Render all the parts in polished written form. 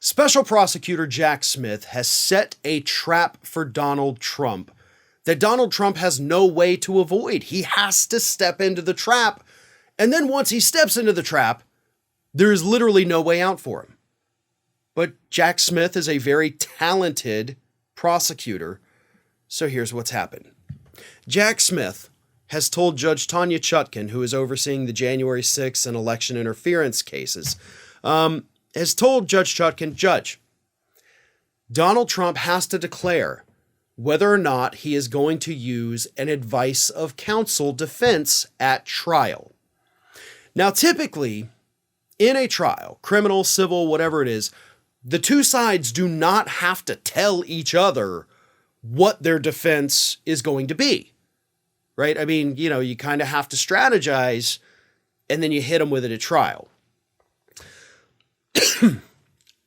Special Prosecutor Jack Smith has set a trap for Donald Trump that Donald Trump has no way to avoid. He has to step into the trap, and then once he steps into the trap, there is literally no way out for him. But Jack Smith is a very talented prosecutor, so here's what's happened. Jack Smith has told Judge Tanya Chuin, who is overseeing the January 6th and election interference cases, has told Judge Truken, Judge, Donald Trump has to declare whether or not he is going to use an advice of counsel defense at trial. Now, typically, in a trial, criminal, civil, whatever it is, the two sides do not have to tell each other what their defense is going to be, right? I mean, you kind of have to strategize, and then you hit them with it at trial.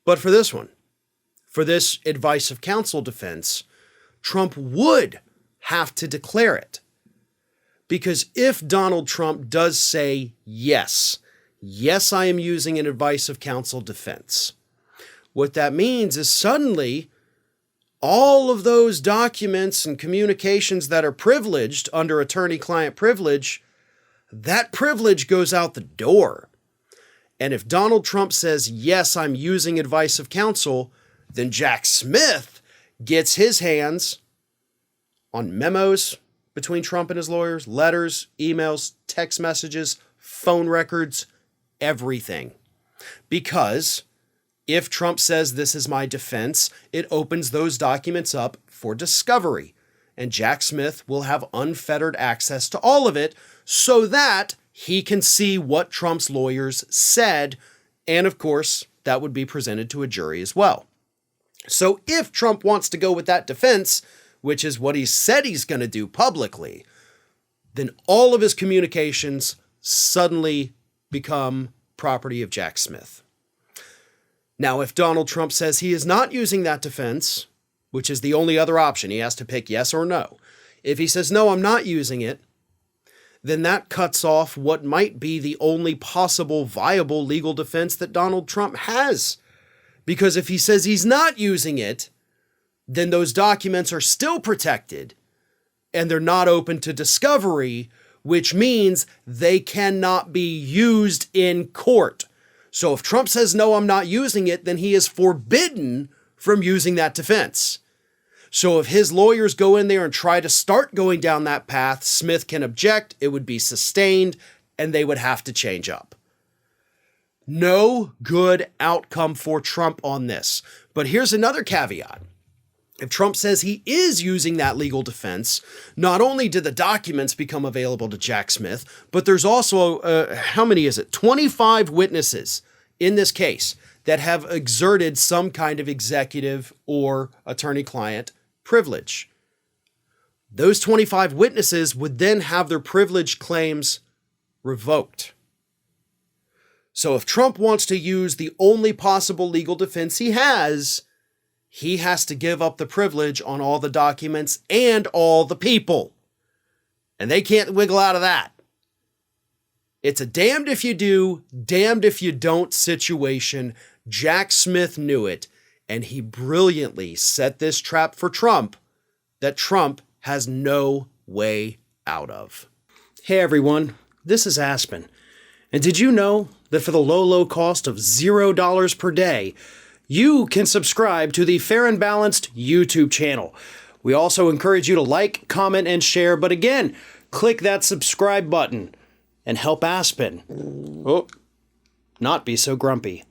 But for this one, for this advice of counsel defense, Trump would have to declare it. Because if Donald Trump does say, yes, I am using an advice of counsel defense, what that means is suddenly all of those documents and communications that are privileged under attorney-client privilege, that privilege goes out the door. And if Donald Trump says, yes, I'm using advice of counsel, then Jack Smith gets his hands on memos between Trump and his lawyers, letters, emails, text messages, phone records, everything. Because if Trump says this is my defense, it opens those documents up for discovery. And Jack Smith will have unfettered access to all of it so that he can see what Trump's lawyers said. And of course, that would be presented to a jury as well. So if Trump wants to go with that defense, which is what he said he's going to do publicly, then all of his communications suddenly become property of Jack Smith. Now, if Donald Trump says he is not using that defense, which is the only other option, he has to pick yes or no. If he says, no, I'm not using it, then that cuts off what might be the only possible viable legal defense that Donald Trump has. Because if he says he's not using it, then those documents are still protected and they're not open to discovery, which means they cannot be used in court. So if Trump says, no, I'm not using it, then he is forbidden from using that defense. So if his lawyers go in there and try to start going down that path, Smith can object, it would be sustained, and they would have to change up. No good outcome for Trump on this. But here's another caveat. If Trump says he is using that legal defense, not only do the documents become available to Jack Smith, but there's also, how many is it? 25 witnesses in this case that have exerted some kind of executive or attorney-client privilege. Those 25 witnesses would then have their privilege claims revoked. So if Trump wants to use the only possible legal defense he has to give up the privilege on all the documents and all the people. And they can't wiggle out of that. It's a damned if you do, damned if you don't situation. Jack Smith knew it, and he brilliantly set this trap for Trump that Trump has no way out of. Hey everyone, this is Aspen. And did you know that for the low cost of $0 per day, you can subscribe to the Fair and Balanced YouTube channel. We also encourage you to like, comment, and share, but again, click that subscribe button and help Aspen not be so grumpy.